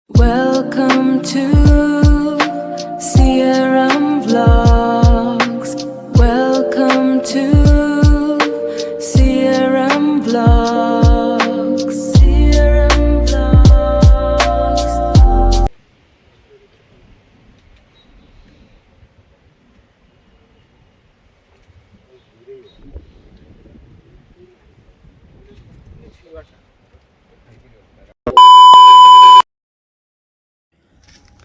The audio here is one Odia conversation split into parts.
Welcome to CRM Vlogs. Welcome to CRM Vlogs. CRM Vlogs.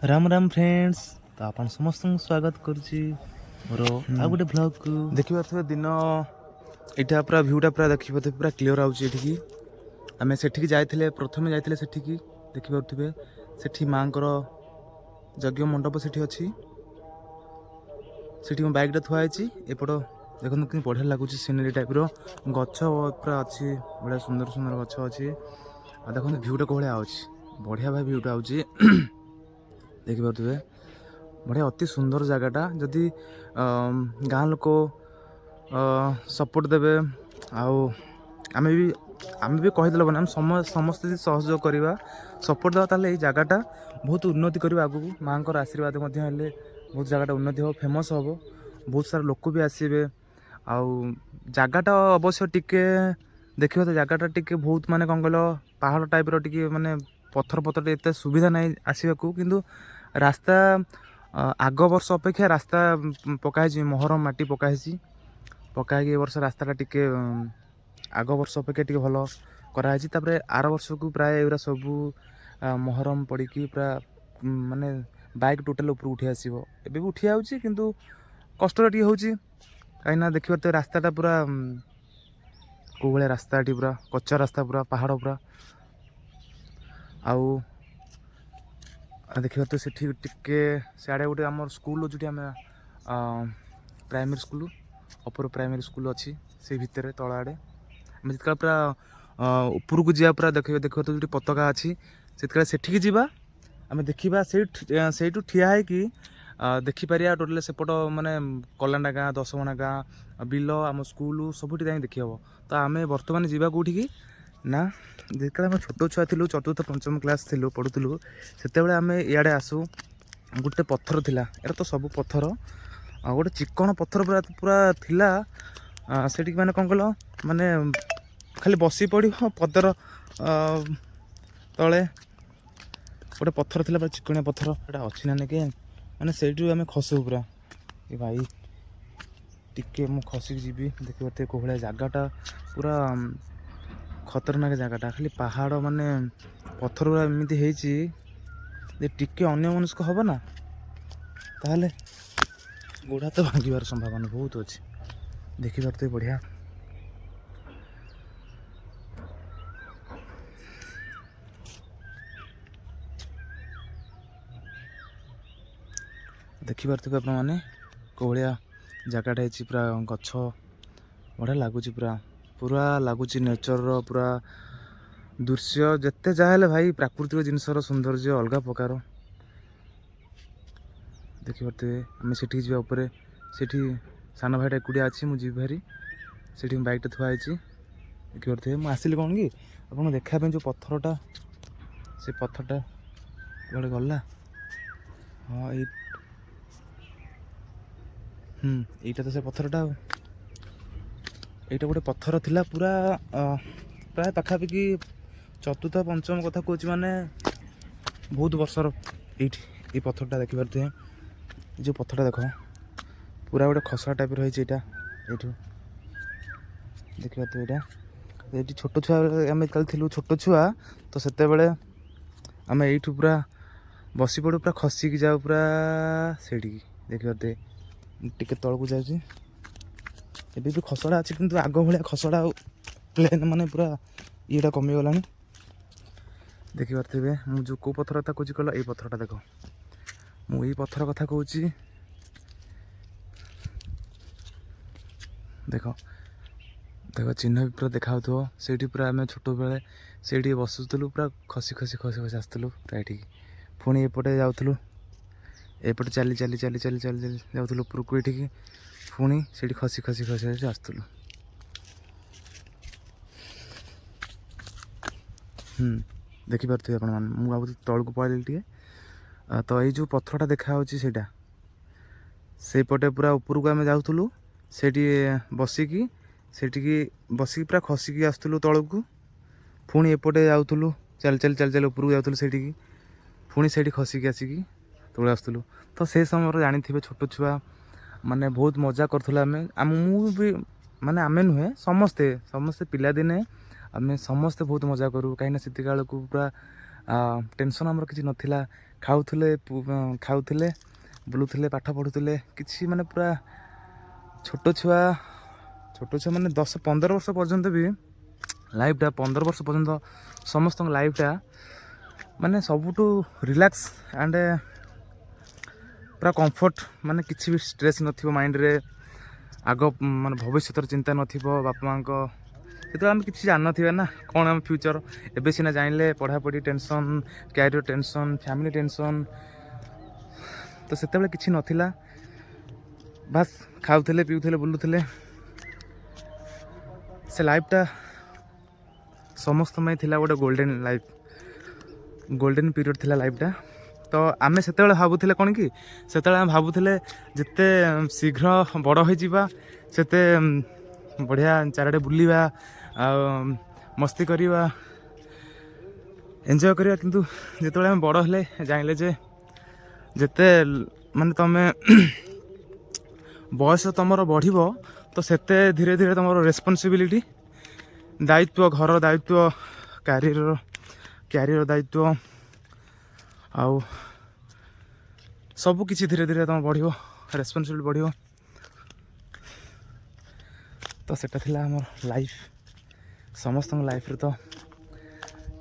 Ram Ram friends तो आप समस्त स्वागत करुच्ची मोर आ गोटे ब्लॉग को देखिए दिन यहाँ पूरा भ्यूटा पूरा देखिए पूरा क्लीयर आउे आम से जाइए प्रथम जाइए से देखिपे से माँ यज्ञ मंडप से अच्छी से बैगटा थुआई एपट देखो कि बढ़िया लगुच सीनेरी टाइप गच पूरा अच्छी बढ़िया सुंदर सुंदर गच अच्छी आ देखो भ्यूटा कौन बढ़िया भाई भ्यूटा आउे देखिपे बढ़िया अति सुंदर जगहटा जदि गाँ लोक सपोर्ट देवे आम भी कहीदेल बना समस्त सहयोग करवा सपोर्ट देवा ताले जगहटा बहुत उन्नति कर आगू माँ को आशीर्वाद बहुत जगहटा उन्नति हो फेमस हम बहुत सारा लोक भी आसवे आगाटा अवश्य टिके देखिए तो जगहटा टिके बहुत माने कौन कहल पहाड़ टाइप रे माने पत्थर पत्थर एत सुविधा नहीं आसवा किंतु रास्ता आग वर्ष अपेक्षा रास्ता पकाई मोहरम माटी पकाई पकाई वर्ष रास्ता टिके आग वर्ष अपेक्षा टिके भल कराई आर वर्ष को प्राय एरा सबू मोहरम पड़ी पूरा माने बाइक टोटाल ऊपर उठी आसो एबे भी उठी आउची किंतु कष्ट टे होची कहीं देखिए तो रास्ताटा पूरा कौ भाया रास्ता पूरा कच्चा रास्ता पूरा पहाड़ पूरा आउ देखिए तो सेठी टिके सियाड़े गोटे आम स्कूल जो आम primary school upper primary school अच्छी से भितर तल आड़े आम जितका पूरा ऊपर को जा पूरा देखिए देखिए तो जो पताका अच्छी से जावा आम देखा से ठिया है कि देखिपर टोटाल सेपट माने कलांडा गाँ दशमना गाँ बिल आम स्कूल सबुठ जा देखी हम तो आम बर्तमान जावा कौटी ना जितने आम छोट छुआ थी चतुर्थ पंचम क्लास थी पढ़ुलु से आम इे आसू गोटे पत्थर थिला यार तो सब पत्थर गोटे चिकन पत्थर पूरा पूरा थिला से माने कौन कल माने खाली बसी पड़ पदर तले गोटे पत्थर थिला पूरा चिकनिया पत्थर एटा अच्छी ना कि माने से आम खसू पूरा ये भाई टिके मु खसिक जीवी देखिए कौ भाया जगहटा पूरा खतरनाक जगहटा खाली पहाड़ माने पत्थर गुरा एमती है टिके अन्य मनुष्क हम ना ताहले गोड़ा तो भांगार संभावना बहुत अच्छी देखिए तो बढ़िया देखिपे आप मैंने कौ भाया जगहटा है पूरा गछ बढ़िया लगुच पूरा पूरा लगुच नेचर पूरा दृश्य जिते जहाँ भाई प्राकृतिक जिनसर सौंदर्य अलग प्रकार देखिपे आम से जापर से सान भाईटा एकुटिया अच्छी मुझे भारी से बैगटा थुआई देखिपे मुझे आसिली कौन कि आपको देखापी जो पत्थरटा से पत्थरटा कड़े गला हाँ यहीटा तो से पत्थरटा यहाँ गोटे पत्थर थिला पूरा प्राय पाखापाखि चतुर्थ पंचम कथा कौच माने बहुत वर्षर ये पत्थरटा देखिपे जो पत्थरटा देख पूरा गोटे खसड़ा टाइप रही यहाँ देखिए तो यहाँ ये छोट छुआ आम कल थी छोट छुआ तो सेते बेले आम यू पूरा बसी पड़ू पूरा खसिकी जाऊ पूरा से देखिए टिके तल को जाऊँ एबे भी खसड़ा अच्छी किंतु आग भाया खसड़ा प्लेन माने पूरा ये कमीगला देखिपे मुझे कौ पत्थर कथा कौच कल ये पत्थरटा देख मुझे पत्थर कथा कौच देख देख चिन्ह भी पूरा देखा से पूरा आम छोट बेले से बसुलु पूरा खसी खसी खसी खसी आसलु पूरा ये पुणी एपटे जाऊँ एपटे चली चली चली चली चली चली जाऊँ उपरको ये पुणी से खसी खसी खसी खसी आसलु ଦେଖିପାରୁଥିବେ ଆପଣମାନେ। ମୁଁ ଭାବୁଥିଲି ତଳକୁ ପଳେଇଲି ଟିକେ। ତ ଏଇ ଯେଉଁ ପଥରଟା ଦେଖାହେଉଛି ସେଇଟା, ସେଇପଟେ ପୁରା ଉପରକୁ ଆମେ ଯାଉଥିଲୁ। ସେଇଠି ବସିକି ପୁରା ଖସିକି ଆସୁଥିଲୁ ତଳକୁ। ପୁଣି ଏପଟେ ଯାଉଥିଲୁ, ଚାଲି ଚାଲି ଉପରକୁ ଯାଉଥିଲୁ ସେଇଠିକି। ପୁଣି ସେଇଠି ଖସିକି ଆସିକି ତଳେ ଆସୁଥିଲୁ। ତ ସେ ସମୟରେ ଜାଣିଥିବେ ଛୋଟ ଛୁଆ ମାନେ ବହୁତ ମଜା କରୁଥିଲେ ମୁଁ ବି, ମାନେ ଆମେ ନୁହେଁ ସମସ୍ତେ ପିଲାଦିନେ ଆମେ ସମସ୍ତେ ବହୁତ ମଜା କରୁ। କାହିଁକିନା ସେତିକା ବେଳକୁ ପୁରା ଟେନସନ୍ ଆମର କିଛି ନଥିଲା। ଖାଉଥିଲେ ବୁଲୁଥିଲେ, ପାଠ ପଢ଼ୁଥିଲେ। କିଛି ମାନେ ପୁରା ଛୋଟ ଛୁଆ ମାନେ 10-15 ବର୍ଷ ପର୍ଯ୍ୟନ୍ତ ବି ଲାଇଫ୍ଟା, 15 ବର୍ଷ ପର୍ଯ୍ୟନ୍ତ ସମସ୍ତଙ୍କ ଲାଇଫ୍ଟା ମାନେ ସବୁଠୁ ରିଲାକ୍ସ ଆଣ୍ଡ ପୁରା କମ୍ଫର୍ଟ। ମାନେ କିଛି ବି ଷ୍ଟ୍ରେସ୍ ନଥିବ ମାଇଣ୍ଡରେ, ମାନେ ଭବିଷ୍ୟତର ଚିନ୍ତା ନଥିବ। ବାପା ମାଆଙ୍କ ଯେତେବେଳେ ଆମେ କିଛି ଜାଣିନଥିବା ନା କ'ଣ ଆମ ଫ୍ୟୁଚର୍। ଏବେ ସିନା ଜାଣିଲେ ପଢ଼ାପଢ଼ି tension, career tension, family tension. ତ ସେତେବେଳେ କିଛି ନଥିଲା, ବାସ୍ ଖାଉଥିଲେ ପିଉଥିଲେ ବୁଲୁଥିଲେ। ସେ ଲାଇଫ୍ଟା ସମସ୍ତଙ୍କ ପାଇଁ ଥିଲା ଗୋଟେ ଗୋଲ୍ଡେନ୍ ପିରିୟଡ଼ ଥିଲା ଲାଇଫ୍ଟା। ତ ଆମେ ସେତେବେଳେ ଭାବୁଥିଲେ କ'ଣ କି, ସେତେବେଳେ ଆମେ ଭାବୁଥିଲେ ଯେତେ ଶୀଘ୍ର ବଡ଼ ହୋଇଯିବା ସେତେ ବଢ଼ିଆ ଚାରିଆଡ଼େ ବୁଲିବା, ଆଉ ମସ୍ତି କରିବା, ଏନ୍ଜୟ କରିବା। କିନ୍ତୁ ଯେତେବେଳେ ଆମେ ବଡ଼ ହେଲେ ଜାଣିଲେ ଯେ ଯେତେ ମାନେ ତମେ ବୟସ ତମର ବଢ଼ିବ ତ ସେତେ ଧୀରେ ଧୀରେ ତମର ରେସ୍ପନ୍ସିବିଲିଟି, ଦାୟିତ୍ୱ, ଘର ଦାୟିତ୍ୱ, କ୍ୟାରିୟର ଦାୟିତ୍ୱ, ଆଉ ସବୁ କିଛି ଧୀରେ ଧୀରେ ତମ ବଢ଼ିବ, ରେସ୍ପନ୍ସିବିଲିଟି ବଢ଼ିବ। ତ ସେଟା ଥିଲା ଆମର ଲାଇଫ୍। ସମସ୍ତଙ୍କ ଲାଇଫ୍ରେ ତ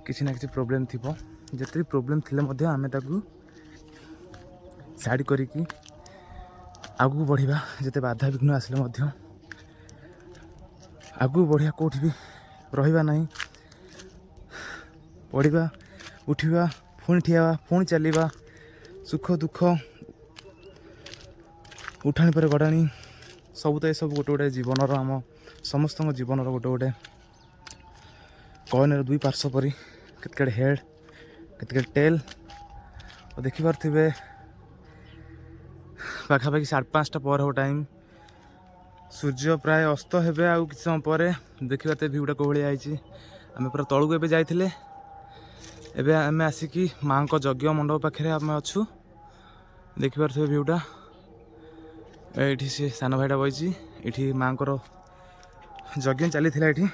କିଛି ନା କିଛି ପ୍ରୋବ୍ଲେମ୍ ଥିବ। ଯେତିକି ପ୍ରୋବ୍ଲେମ୍ ଥିଲେ ମଧ୍ୟ ଆମେ ତାକୁ ସାଇଡ଼୍ କରିକି ଆଗକୁ ବଢ଼ିବା। ଯେତେ ବାଧାବିଘ୍ନ ଆସିଲେ ମଧ୍ୟ ଆଗକୁ ବଢ଼ିବା, କେଉଁଠି ବି ରହିବା ନାହିଁ। ପଢ଼ିବା, ଉଠିବା, ପୁଣି ଠିଆ ହେବା, ପୁଣି ଚାଲିବା। ସୁଖ ଦୁଃଖ, ଉଠାଣି ପରେ ଗଡ଼ାଣି, ସବୁ ତ ଏସବୁ ଗୋଟେ ଜୀବନର, ଆମ ସମସ୍ତଙ୍କ ଜୀବନର ଗୋଟେ କଏନ୍ର ଦୁଇ ପାର୍ଶ୍ୱ ପରି। କେତେକେଡ଼େ ହେଡ଼୍, କେତେକେଡ଼େ ଟେଲ୍। ତ ଦେଖିପାରୁଥିବେ ପାଖାପାଖି 5:30 ପରେ ହେବ ଟାଇମ୍। ସୂର୍ଯ୍ୟ ପ୍ରାୟ ଅସ୍ତ ହେବେ ଆଉ କିଛି ସମୟ ପରେ। ଦେଖିପାରୁଥିବେ ଭିଉଟା କୋଉ ଭଳିଆ ହେଇଛି। ଆମେ ପୁରା ତଳକୁ ଏବେ ଯାଇଥିଲେ, ଏବେ ଆମେ ଆସିକି ମାଆଙ୍କ ଯଜ୍ଞ ମଣ୍ଡପ ପାଖରେ ଆମେ ଅଛୁ। ଦେଖିପାରୁଥିବେ ଭିଉଟା। ଏଇଠି ସେ ସାନ ଭାଇଟା ବଇଛି, ଏଇଠି ମାଆଙ୍କର ଯଜ୍ଞ ଚାଲିଥିଲା ଏଇଠି।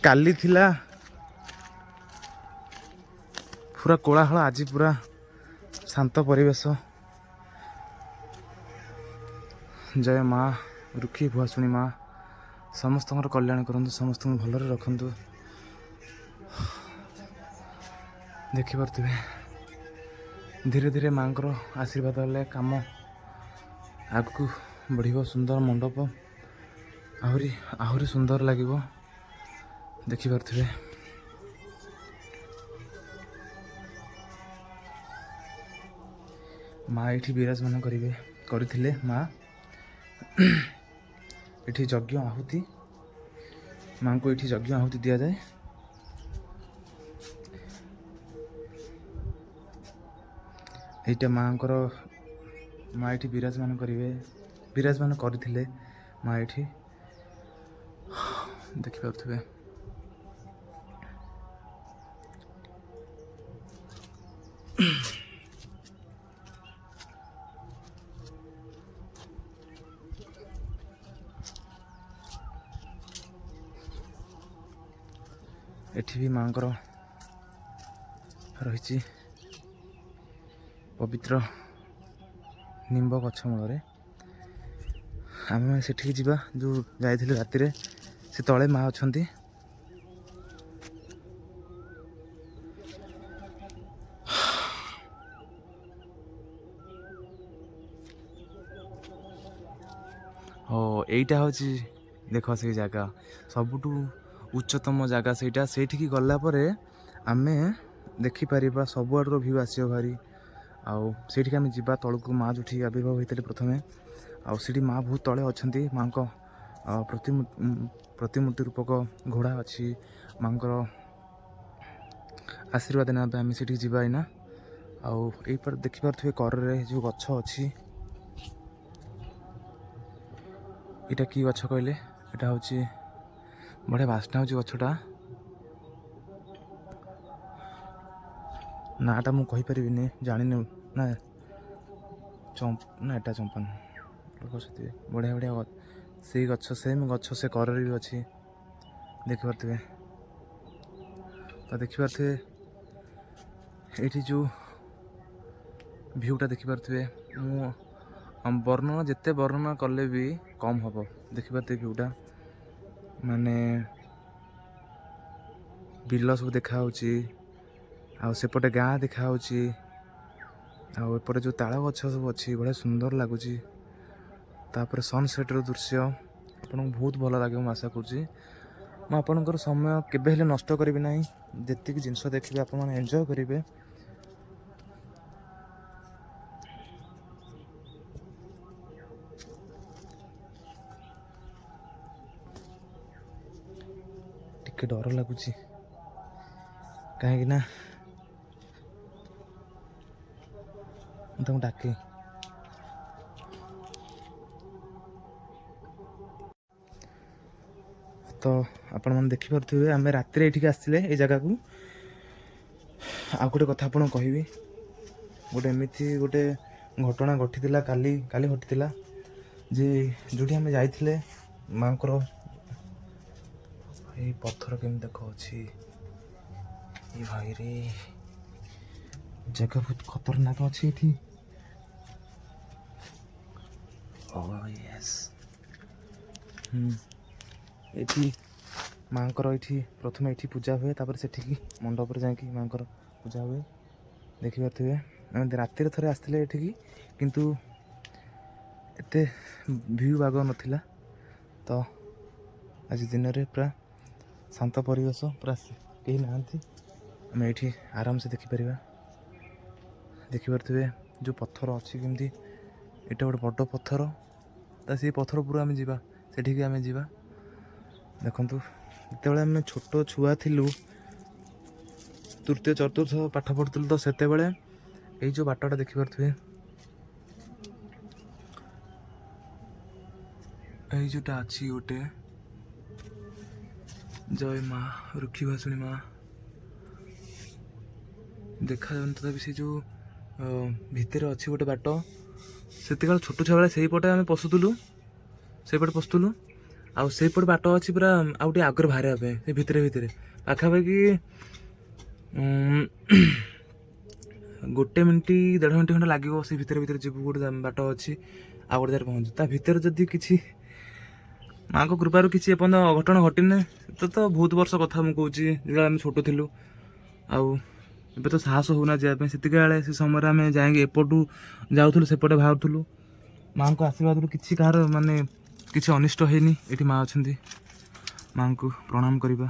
କାଲି ଥିଲା ପୁରା କୋଳାହଳ, ଆଜି ପୁରା ଶାନ୍ତ ପରିବେଶ। ଜୟ ମା ରୁଖି ଭୁଆସୁଣୀ ମା ସମସ୍ତଙ୍କର କଲ୍ୟାଣ କରନ୍ତୁ, ସମସ୍ତଙ୍କୁ ଭଲରେ ରଖନ୍ତୁ। ଦେଖିପାରୁଥିବେ ଧୀରେ ଧୀରେ ମାଆଙ୍କର ଆଶୀର୍ବାଦ ହେଲେ କାମ ଆଗକୁ ବଢ଼ିବ। ସୁନ୍ଦର ମଣ୍ଡପ, ଆହୁରି ସୁନ୍ଦର ଲାଗିବ। ଦେଖିପାରୁଥିବେ ମା ଏଇଠି ବିରାଜମାନ କରିଥିଲେ। ମା ଏଠି ଯଜ୍ଞ ଆହୁତି, ମାଆଙ୍କୁ ଏଠି ଯଜ୍ଞ ଆହୁତି ଦିଆଯାଏ। ଏଇଟା ମାଆଙ୍କର, ମା ଏଠି ବିରାଜମାନ କରିଥିଲେ। ମା ଏଠି ଦେଖିପାରୁଥିବେ। ଏଠି ବି ମାଆଙ୍କର ରହିଛି ପବିତ୍ର ନିମ୍ବ ଗଛ ମୂଳରେ। ଆମେ ସେଠିକି ଯିବା, ଯେଉଁ ଯାଇଥିଲେ ରାତିରେ, ସେ ତଳେ ମା ଅଛନ୍ତି। ଏଇଟା ହେଉଛି ଦେଖ ସେଇ ଜାଗା, ସବୁଠୁ ଉଚ୍ଚତମ ଜାଗା ସେଇଟା। ସେଇଠିକି ଗଲା ପରେ ଆମେ ଦେଖିପାରିବା ସବୁଆଡ଼ର ଭ୍ୟୁ ଆସିବ ଭାରି। ଆଉ ସେଇଠିକି ଆମେ ଯିବା ତଳକୁ, ମା ଯେଉଁଠି ଆବିର୍ଭାବ ହୋଇଥିଲେ ପ୍ରଥମେ, ଆଉ ସେଠି ମାଆ ବହୁତ ତଳେ ଅଛନ୍ତି। ମାଆଙ୍କ ପ୍ରତିମୂର୍ତ୍ତି ରୂପକ ଘୋଡ଼ା ଅଛି। ମାଆଙ୍କର ଆଶୀର୍ବାଦ ନେବା ପାଇଁ ଆମେ ସେଠିକି ଯିବା ଏଇନା। ଆଉ ଏଇପଟେ ଦେଖିପାରୁଥିବେ କରରେ ଯେଉଁ ଗଛ ଅଛି, ଏଇଟା କି ଗଛ କହିଲେ? ଏଇଟା ହେଉଛି ବଢ଼ିଆ ବାସ୍ନା ହେଉଛି ଗଛଟା। ନାଁଟା ମୁଁ କହିପାରିବିନି, ଜାଣିନି ନା। ନା ଏଇଟା ଚମ୍ପା ନୁହଁ। ଲୋକ ସେଥିବେ ବଢ଼ିଆ ବଢ଼ିଆ ସେଇ ଗଛ, ସେମ୍ ଗଛ ସେ କରରେ ବି ଅଛି, ଦେଖିପାରୁଥିବେ। ତ ଦେଖିପାରୁଥିବେ ଏଇଠି ଯେଉଁ ଭିୟୁଟା ଦେଖିପାରୁଥିବେ। ମୁଁ ବର୍ଣ୍ଣନା ଯେତେ ବର୍ଣ୍ଣନା କଲେ ବି କମ୍ ହେବ। ଦେଖିପାରୁଥିବେ ଭିୟୁଟା, ମାନେ ବିଲ ସବୁ ଦେଖାହେଉଛି, ଆଉ ସେପଟେ ଗାଁ ଦେଖାହେଉଛି, ଆଉ ଏପଟେ ଯେଉଁ ତାଳ ଗଛ ସବୁ ଅଛି ବଢ଼ିଆ ସୁନ୍ଦର ଲାଗୁଛି। ତାପରେ ସନସେଟ୍ର ଦୃଶ୍ୟ ଆପଣଙ୍କୁ ବହୁତ ଭଲ ଲାଗିବ ମୁଁ ଆଶା କରୁଛି। ମୁଁ ଆପଣଙ୍କର ସମୟ କେବେ ହେଲେ ନଷ୍ଟ କରିବି ନାହିଁ। ଯେତିକି ଜିନିଷ ଦେଖିବେ ଆପଣମାନେ ଏନ୍ଜୟ କରିବେ। ଟିକେ ଡର ଲାଗୁଛି କାହିଁକି ନା ମୁଁ ତାଙ୍କୁ ଡାକେ। ତ ଆପଣମାନେ ଦେଖିପାରୁଥିବେ ଆମେ ରାତିରେ ଏଠିକି ଆସିଥିଲେ ଏଇ ଜାଗାକୁ। ଆଉ ଗୋଟେ କଥା ଆପଣଙ୍କୁ କହିବି, ଗୋଟେ ଏମିତି ଗୋଟେ ଘଟଣା ଘଟିଥିଲା କାଲି ଘଟିଥିଲା ଯେ ଯେଉଁଠି ଆମେ ଯାଇଥିଲେ ମାଆଙ୍କର ଏଇ ପଥର କେମିତି ଦେଖ ଅଛି। ଏ ଭାଇରେ ଜାଗା ବହୁତ ଖତରନାକ ଅଛି ଏଠି। ଏଠି ମାଆଙ୍କର ଏଇଠି ପ୍ରଥମେ ଏଇଠି ପୂଜା ହୁଏ, ତାପରେ ସେଠିକି ମଣ୍ଡପରେ ଯାଇକି ମାଆଙ୍କର ପୂଜା ହୁଏ। ଦେଖିପାରୁଥିବେ ଆମେ ରାତିରେ ଥରେ ଆସିଥିଲେ ଏଠିକି, କିନ୍ତୁ ଏତେ ଭିଉ ବାଗ ନଥିଲା। ତ ଆଜି ଦିନରେ ପୁରା ଶାନ୍ତ ପରିବେଶ, ପୁରା କେହି ନାହାନ୍ତି, ଆମେ ଏଇଠି ଆରାମସେ ଦେଖିପାରିବା। ଦେଖିପାରୁଥିବେ ଯେଉଁ ପଥର ଅଛି କେମିତି, ଏଇଟା ଗୋଟେ ବଡ଼ ପଥର। ତା ସେଇ ପଥର ଉପରୁ ଆମେ ଯିବା, ସେଠିକି ଆମେ ଯିବା। ଦେଖନ୍ତୁ ଯେତେବେଳେ ଆମେ ଛୋଟ ଛୁଆ ଥିଲୁ, ତୃତୀୟ ଚତୁର୍ଥ ପାଠ ପଢ଼ୁଥିଲୁ, ତ ସେତେବେଳେ ଏଇ ଯେଉଁ ବାଟଟା ଦେଖିପାରୁଥିବେ, ଏଇ ଯେଉଁଟା ଅଛି ଗୋଟେ ଜୟ ମା ରୁକ୍ଷୀ ଭାଷୁଣୀ ମା ଦେଖାଯାଉନି, ତଥାପି ସେ ଯେଉଁ ଭିତରେ ଅଛି ଗୋଟେ ବାଟ। ସେତେବେଳେ ଛୋଟ ଛୁଆ ବେଳେ ସେଇପଟେ ଆମେ ପଶୁଥିଲୁ, ସେଇପଟେ ପଶୁଥିଲୁ। ଆଉ ସେଇପଟେ ବାଟ ଅଛି ପୁରା ଆଉ ଟିକେ ଆଗରେ ବାହାରିବା ପାଇଁ, ସେ ଭିତରେ ପାଖାପାଖି 1 ମିନିଟ୍ 1.5 ମିନିଟ୍ ଖଣ୍ଡେ ଲାଗିବ। ସେ ଭିତରେ ଯିବୁ, ଗୋଟେ ବାଟ ଅଛି, ଆଉ ଗୋଟେ ଜାଗାରେ ପହଞ୍ଚୁ। ତା ଭିତରେ ଯଦି କିଛି ମାଆଙ୍କ କୃପାରୁ କିଛି ଏପର୍ଯ୍ୟନ୍ତ ଅଘଟଣ ଘଟିନି। ତ ବହୁତ ବର୍ଷ କଥା ମୁଁ କହୁଛି, ଯେତେବେଳେ ଆମେ ଛୋଟ ଥିଲୁ। ଆଉ ଏବେ ତ ସାହସ ହେଉନା ଯିବା ପାଇଁ। ସେତିକି ବେଳେ ସେ ସମୟରେ ଆମେ ଯାଇକି ଏପଟୁ ଯାଉଥିଲୁ, ସେପଟେ ବାହାରୁଥିଲୁ। ମାଆଙ୍କ ଆଶୀର୍ବାଦରୁ କିଛି କାହାର ମାନେ କିଛି ଅନିଷ୍ଟ ହେଇନି। ଏଠି ମାଆ ଅଛନ୍ତି, ମାଆଙ୍କୁ ପ୍ରଣାମ କରିବା।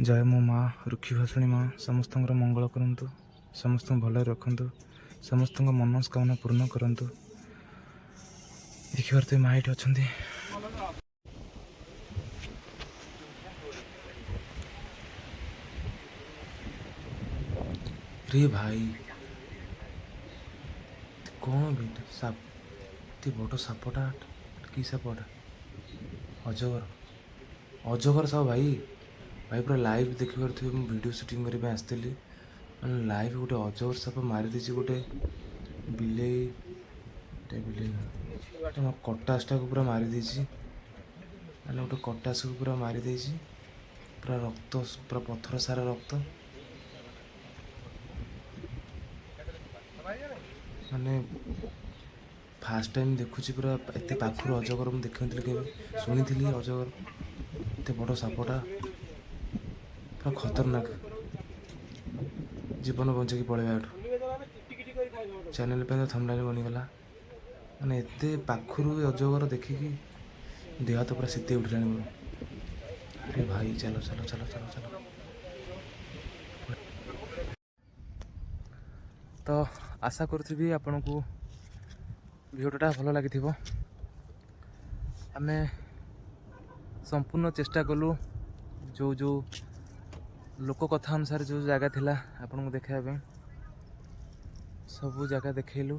ଜୟ ମୋ ମା ରୁକ୍ଷୀ ଭାଷୁଣୀ ମା, ସମସ୍ତଙ୍କର ମଙ୍ଗଳ କରନ୍ତୁ, ସମସ୍ତଙ୍କୁ ଭଲରେ ରଖନ୍ତୁ, ସମସ୍ତଙ୍କ ମନସ୍କାମନା ପୂର୍ଣ୍ଣ କରନ୍ତୁ। ଦେଖିପାରୁଥିବେ ମା ଏଠି ଅଛନ୍ତି। रे भाई कौन बेटे साप, ଏତେ ବଡ଼ ସାପଟା, କି ସାପଟା? ଅଜଗର ସାପ ଭାଇ ପୁରା ଲାଇଭ୍ ଦେଖିପାରୁଥିବେ। ମୁଁ ଭିଡ଼ିଓ ସୁଟିଂ କରିବା ପାଇଁ ଆସିଥିଲି, ମାନେ ଲାଇଭ୍ ଗୋଟେ ଅଜଗର ସାପ ମାରିଦେଇଛି ଗୋଟେ ବିଲେଇ କଟାସଟାକୁ ପୁରା ମାରିଦେଇଛି। ମାନେ ଗୋଟେ କଟାସକୁ ପୁରା ମାରିଦେଇଛି, ପୁରା ରକ୍ତ, ପୁରା ପଥର ସାରା ରକ୍ତ। ମାନେ ଫାର୍ଷ୍ଟ ଟାଇମ୍ ଦେଖୁଛି ପୁରା ଏତେ ପାଖରୁ ଅଜଗର। ମୁଁ ଦେଖିନଥିଲି କେବେ, ଶୁଣିଥିଲି ଅଜଗର, ଏତେ ବଡ଼ ସାପଟା, ପୁରା ଖତରନାକ। ଜୀବନ ବଞ୍ଚେଇକି ପଳେଇବା ଏଠୁ। ଚ୍ୟାନେଲ୍ ପାଇଁ ତ ଥମ୍ବନେଲ୍ ବନିଗଲା। ମାନେ ଏତେ ପାଖରୁ ଅଜଗର ଦେଖିକି ଦେହ ହାତ ପୁରା ଶୀତେଇ ଉଠିଲାଣି ମୋର। ଆରେ ଭାଇ ଚାଲ। ତ आशा करुँगी आपन को भिडियोटा भल लगी आम संपूर्ण चेष्टा कलु जो जो लोक कथा अनुसार जो जगह थिला आपन को देखाइबे सबू जगह देखलु।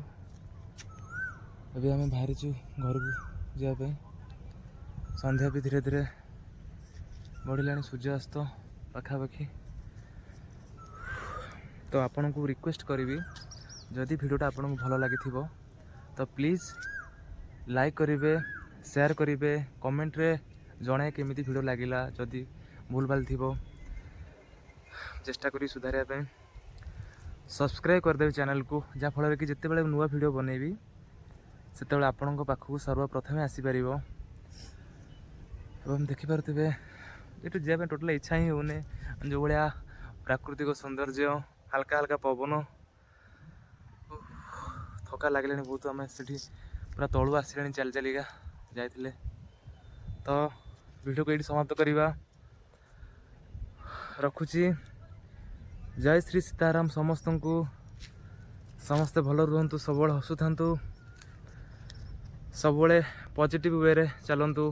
अभी आम बाहरी घर को जावाई संध्या भी धीरे धीरे बढ़ला सूर्यास्त पाखापाखि। तो आपण को रिक्वेस्ट करी जदि भिडियोटा आपन को भल लगी तो प्लीज़ लाइक करेंगे शेयर करेंगे कमेंट रे जणे केमिति भिडियो लगिला जदि भूल भाल थी चेष्टा करी सुधारिया पे सब्सक्राइब करदेवे चैनल को जहाँफल कि जिते बड़े नुआ भिडियो बनैबी से आपण पाखक सर्वप्रथम आसीपर एवं देखिपे ये जावाई टोटाल इच्छा ही होने जो भाया प्राकृतिक सौंदर्य हल्का हल्का पवन थका लगे बहुत आम से पूरा तलू आसले चली चलिका जाइए। तो वीडियो को ये समाप्त करवा रखुची। जय श्री सीताराम समस्त को समस्ते भल रुहतु सब हसुता सब पॉजिटिव वे रे चलतु।